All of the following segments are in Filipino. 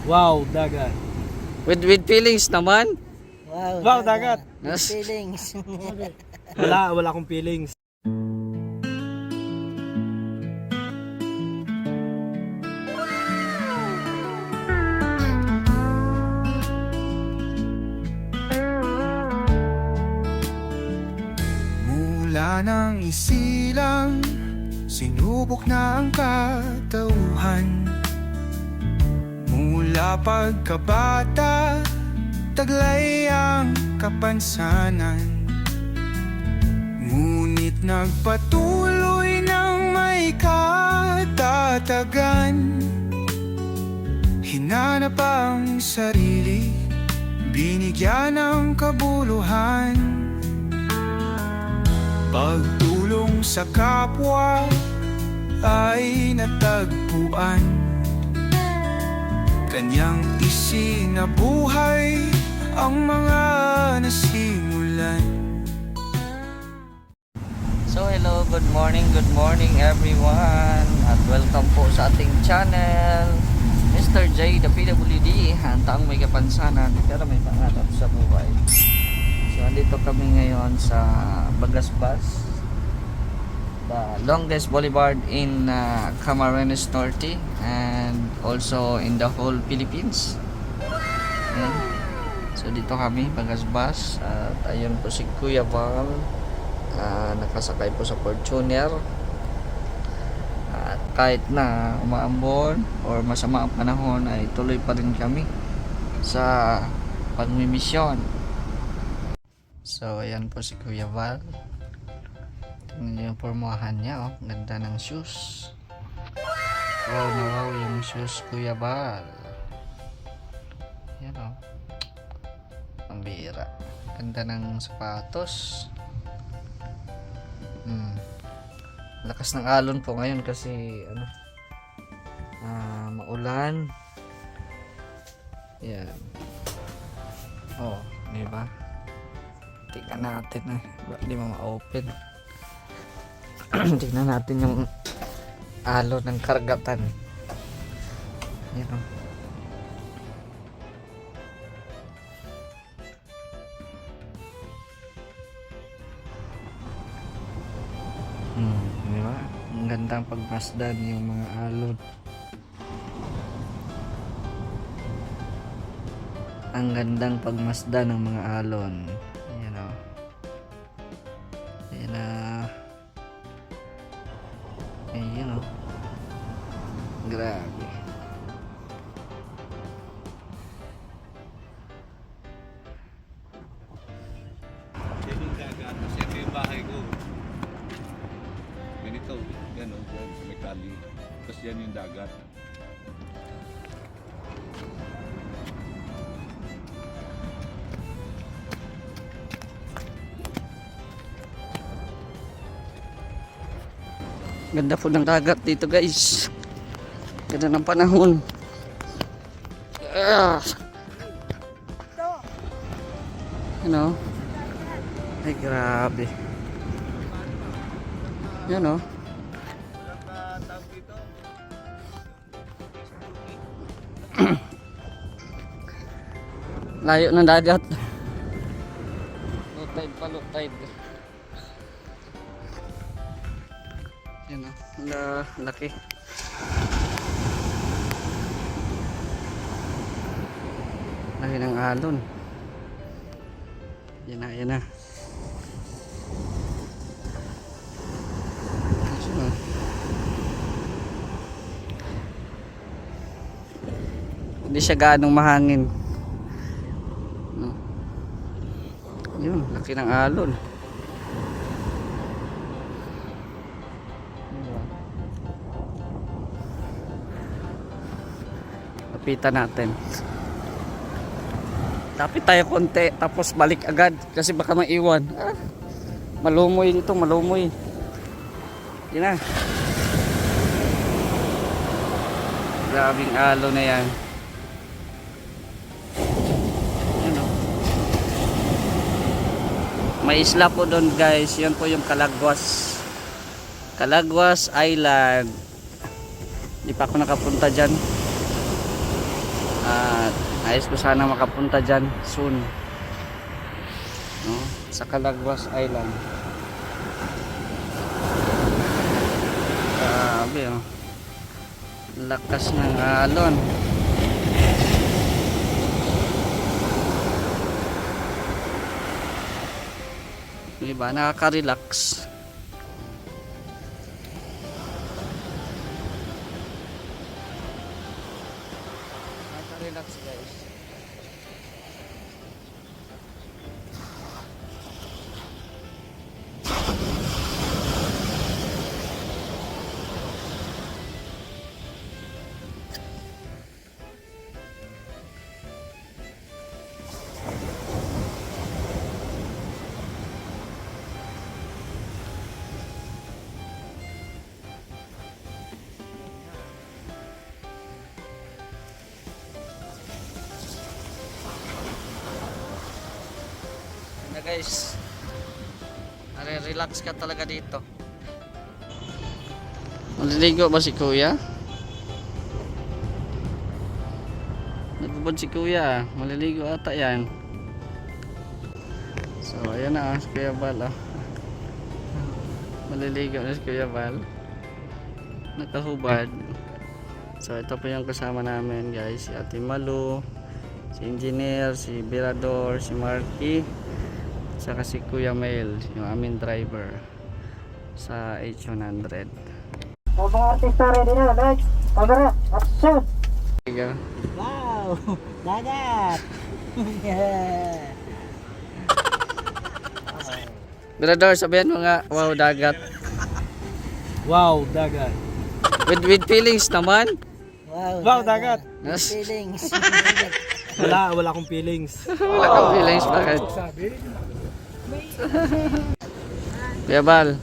Wow, dagat. With feelings naman. Wow, dagat. Yes. Feelings. Wala akong feelings. Mula nang isilang, sinubok na ang katauhan. Mula pagkabata, taglay ang kapansanan. Ngunit nagpatuloy ng may katatagan. Hinanap ang sarili, binigyan ng kabuluhan. Pagtulong sa kapwa ay natagpuan. Kanyang isinabuhay ang mga nasimulan. So hello, good morning everyone. At welcome po sa ating channel, Mr. J, the PWD, ang taong may kapansanan pero may pangarap sa buhay. So andito kami ngayon sa Bagasbas, the longest boulevard in Camarines Norte and also in the whole Philippines. Ayan. So dito kami, Bagasbas, at ayun po si Kuya Val, nakasakay po sa Fortuner. At kahit na umaambon or masama ang panahon ay tuloy pa rin kami sa pagmimisyon. So ayan po si Kuya Val. Tingnan niyo yung pormahan niya, oh. Ganda ng shoes. Wow na wow yung shoes, Kuya Val. Yan, oh. Ang bira. Ganda ng sapatos. Lakas ng alon po ngayon kasi maulan. Yan. Oh, di ba? Tingnan natin di mo ma-open. Tingnan natin yung alon ng karagatan. Yan, oh. Di ba? Ang gandang pagmasdan yung mga alon. Ang gandang pagmasdan ng mga alon. Ayan, o. Ayan na. Ayan, o. Grabe. Yan yung dagat. Kasi ito yung bahay ko. Ganito. Yan o. Yan. May kali. Tapos yan yung dagat. Ganda po ng dagat dito, guys. Ganda ng panahon. You know? Ay, grabe. Yan, oh. Layo ng dagat. Low tide pa, low tide. Yan, oh. Laki. Laki ng alon. Yan na, yan na. Hindi siya gaanong mahangin. Yun, laki ng alon. Lapitan natin. Lapit tayo konti tapos balik agad kasi baka maiwan. Malumoy dito, malumoy. Yan na. Grabing alon na yan. May isla po doon, guys. Yan po yung Calagwas Island. Hindi pa ako nakapunta dyan. Nais ko sana makapunta dyan soon, no? Sa Calagwas Island. Grabe oh. Lakas ng alon. Diba? Nakaka-relax. Nakaka-relax guys. Na guys, relax ka talaga dito. Maliligo ba si kuya? Nagbubod si kuya, maliligo ata yan. So ayan na si Kuya Bal oh. Maliligo na si Kuya Bal, nakahubad. So ito po yung kasama namin guys, si Ate Malu, si Engineer, si Birador, si Marky, saka si Kuya Mel, yung aming driver sa H100. So mga artista ready na, next, camera, action! Sige. Wow! Dagat! Yeah. Birador, sabihan mo nga, wow dagat. Wow, dagat. With feelings naman. Wow, dagat. Feelings. Wala akong feelings. Wala kang feelings, bakit? Kuya Bal,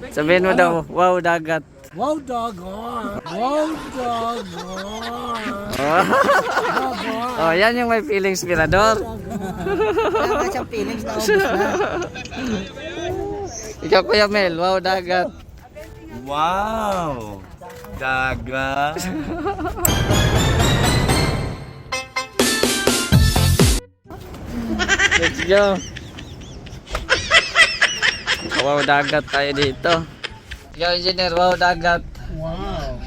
sabihin mo daw, wow dagat. Wow, dagat! Wow, dagat! Oh, yan yung may feelings, Birador. Wala nga siyang feelings na ubus na. Ikaw Kuya Mel, wow dagat. Wow! Dagat! Let's go. Wow dagat tayo dito. Ikaw Engineer, wow dagat. Wow!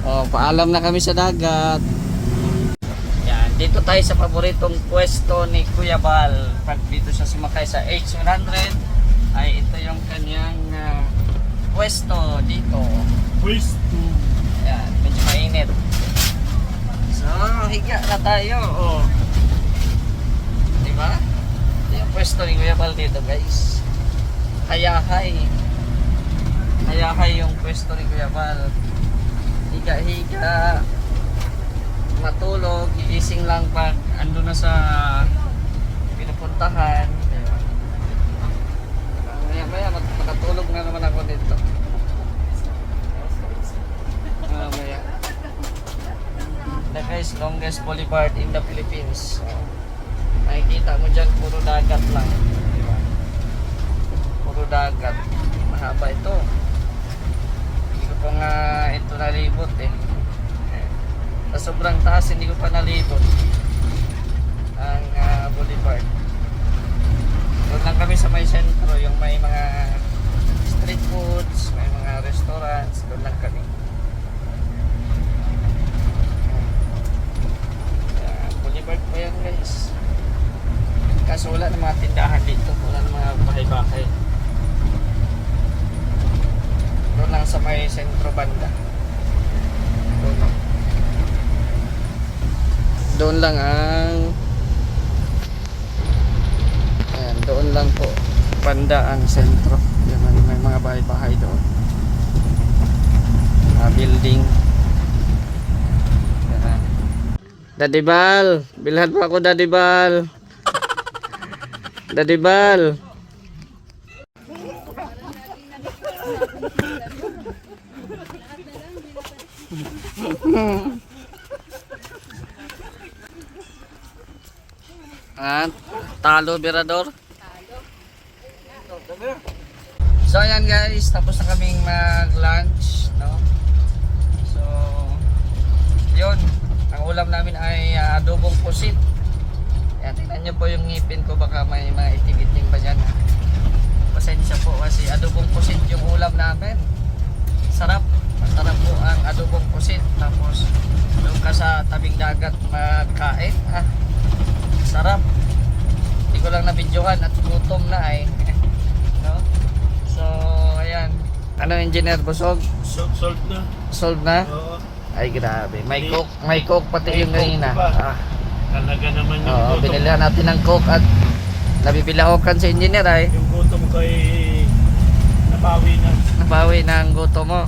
Oh, paalam na kami sa dagat. Yan, dito tayo sa paboritong pwesto ni Kuya Bal. Pag dito siya sumakay sa H100, ay ito yung kanyang pwesto dito. Pwesto. Yan, medyo mainit. So, higa na tayo. Oh. Diba? Ito yung pwesto ni Kuya Bal dito guys. Hayahay. Hayahay yung pwesto ni Kuya Bal. Higa-higa, matulog, gigising lang pag ando na sa pinupuntahan. Maya makatulog na naman ako dito. Maya. The guys, longest boulevard in the Philippines. So, makikita mo dyan, puro dagat lang. Diba? Puro dagat. Mahaba ito. Pa nga ito nalibot eh. Sa sobrang taas hindi ko pa nalibot ang boulevard. Doon lang kami sa may sentro, yung may mga street foods, may mga restaurants, doon lang kami. Boulevard pa yan guys. Kaso wala ng mga tindahan dito, wala ng mga bahay-bahay. Doon lang sa may sentro banda. Doon lang ang ayan, doon lang po banda ang sentro. Yan, may mga bahay-bahay doon. Mga building. Yan. Daddy Bal, bilhan mo ako Daddy Bal. Daddy Bal. Talo Birador. So ayan guys, tapos na kaming mag-lunch, no? So ulam namin ay adobong pusit. Ayan, tingnan nyo po yung ngipin ko, baka may mga itim-itim pa dyan. Pasensya po kasi adobong pusit yung ulam namin. Sarap, masarap po ang adobong pusit. Tapos doon ka sa tabing dagat magkain. Sarap. Hindi ko lang nabidyohan at gutom na ay. No? So, ayan. Ano, engineer, busog? Solved na. Solve na? Oo. Ay, grabe. May coke pati yung kanina. Talaga naman yung Oo, gutom. binilihan natin ng coke at nabibilahokan sa engineer ay Yung gutom ko ay nabawi na. nabawi na ang gutom mo.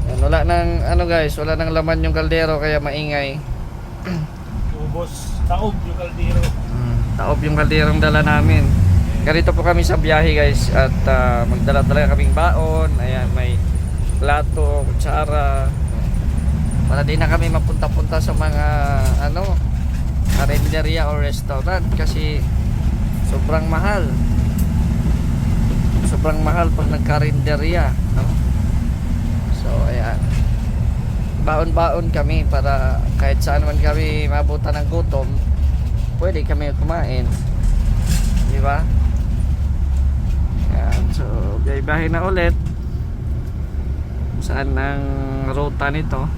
Yan, wala nang ano guys, wala nang laman yung kaldero kaya maingay. Ubos. Taob yung kaldero. Taob yung kalderong dala namin. Ganito po kami sa biyahe guys at magdala-dala kaming baon. Ayan, may plato, kutsara. Para din na kami mapunta-punta sa mga ano, karinderya o restaurant kasi sobrang mahal. Sobrang mahal pag nagkarinderya, no? So ayan. Baon-baon kami para kahit saan man kami mabutan ng gutom, pwede kami kumain. Di ba? Ayan, so biyahe na ulit. Saan ang ruta nito?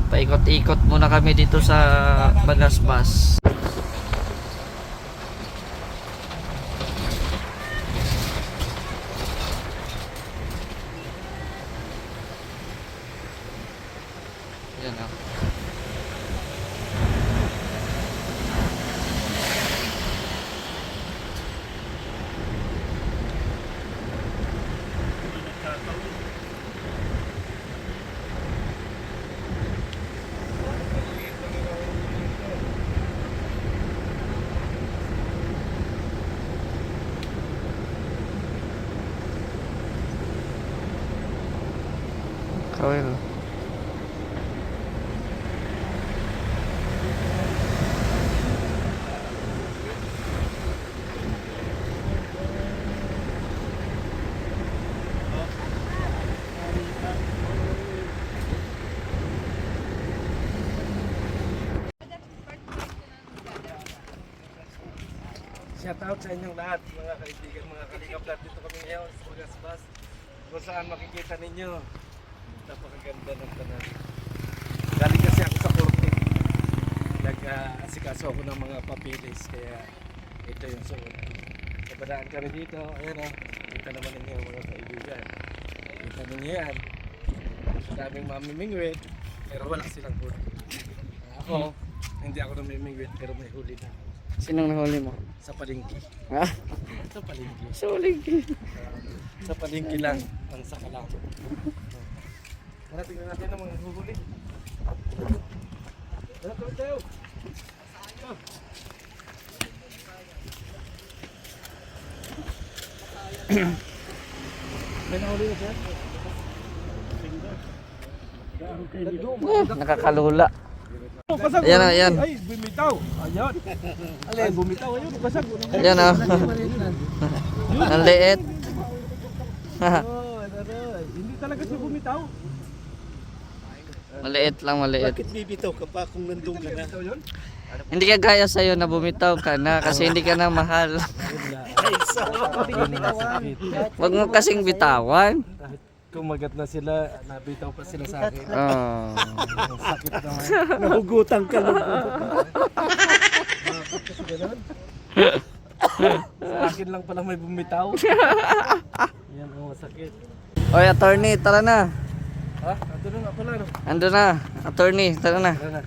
Paikot-ikot muna kami dito sa Balasbas. Yan o. Kawil. Shout out sa inyong lahat, mga kaibigan, mga kaligaplat. Dito kami ngayon sa Bagasbas, kung saan makikita ninyo napakaganda ng tanan. Galing kasi ako sa korte, nag-asikaso ako ng mga papilis, kaya ito yung suot. Kabadaan kami dito, ayan o, kita naman ninyo mga kaibigan. Kita ninyo yan, daming mamimingwit, pero wala silang huli. Ako, hindi ako namimingwit, pero may huli na. Sinong nahuli mo? Sa palengke. Ha? Sa palengke. Sulig. Sa palengke lang ang sakalang. Tara, tingnan natin ang mga huhuli. Tara, tayo. May nahuli na siya? Nakakalula. Kasag, Ayan na, ayan. Ay, bumitaw. Ayan. Ay, bumitaw. Ayun, kasag. Ayan o. Ang liit. Oh, hindi talaga siya bumitaw. Maliit lang, maliit. Bakit bibitaw ka pa kung nandun ka na? Hindi ka gaya sa'yo na bumitaw ka na kasi hindi ka na mahal. Ay, so. Huwag mo kasing bitawan. Kahit kumagat na sila, nabitaw pa sila sa akin. Oh. Ang sakit naman. Nahugutan ka lang. Bakit kasi ganun? Sa akin lang pala may bumitaw. Yan ang masakit. Oy, attorney, tara na. Ha? Ando na nga pala. No? Ando na, attorney, tara na. Tara na.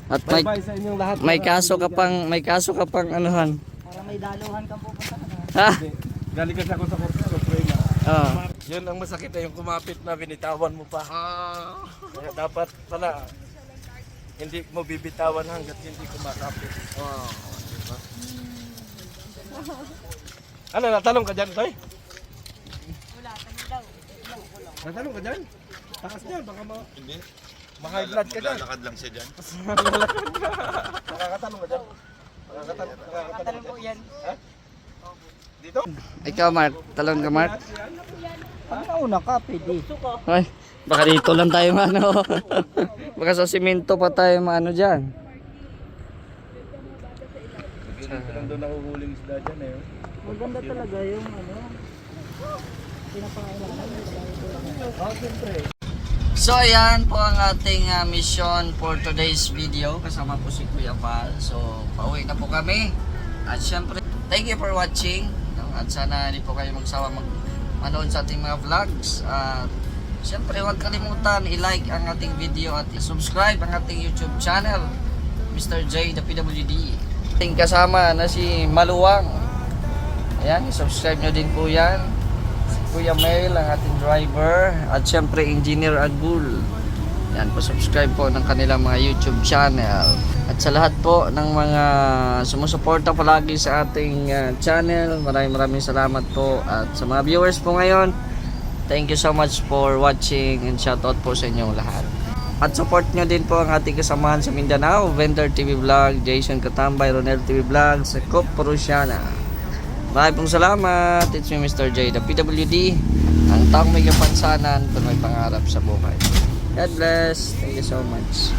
At may Bye-bye sa inyong lahat. may mga kaso ka pang anuhan. Para may daluhan kang pupunta. Ha? Hindi. Galing kasi ako sa korte. So, pray na. Oh. Yun ang masakit na yung kumapit na binitawan mo pa. Kaya dapat pala hindi mo bibitawan hanggat hindi kumakapit. Oh, diba? Ano, natalong ka dyan, Toy? Wala, tanong daw. Natalong ka dyan? Takas dyan, baka hindi. Maka-high blood ka dyan. Lalakad lang siya dyan. Nakakatalong ka dyan. Nakakatalong po yan. Ha? Dito? Ikaw, Mark, talon ka, Mark. Ang nauna ka, pwede. Hoy, Baka dito lang tayo ano. Baka sa simento pa tayo maano dyan. Dito lang doon nakuhuling isda dyan eh. Maganda talaga yung ano. So ayan po ang ating mission for today's video. Kasama po si Kuya Val. So pauwi na po kami. At syempre, thank you for watching. At sana hindi po kayo magsawa manood sa ating mga vlogs. At syempre huwag kalimutan i-like ang ating video at i-subscribe ang ating YouTube channel, Mr. J, the PWD. Ating kasama na si Maluwang. Ayan, i-subscribe nyo din po yan. Si Kuya Mel, ang ating driver. At syempre, Engineer Agul. Yan po, subscribe po ng kanilang mga YouTube channel. At sa lahat po ng mga sumusuporta palagi sa ating channel, maraming salamat po. At sa mga viewers po ngayon, thank you so much for watching and shoutout po sa inyong lahat. At support nyo din po ang ating kasamahan sa Mindanao, Vendor TV Vlog, Jason Katambay, Ronel TV Vlog, sa Cop Porusiana. Maraming pong salamat. It's me, Mr. J, the PWD, ang taong may kapansanan pero may pangarap sa buhay. God bless. Thank you so much.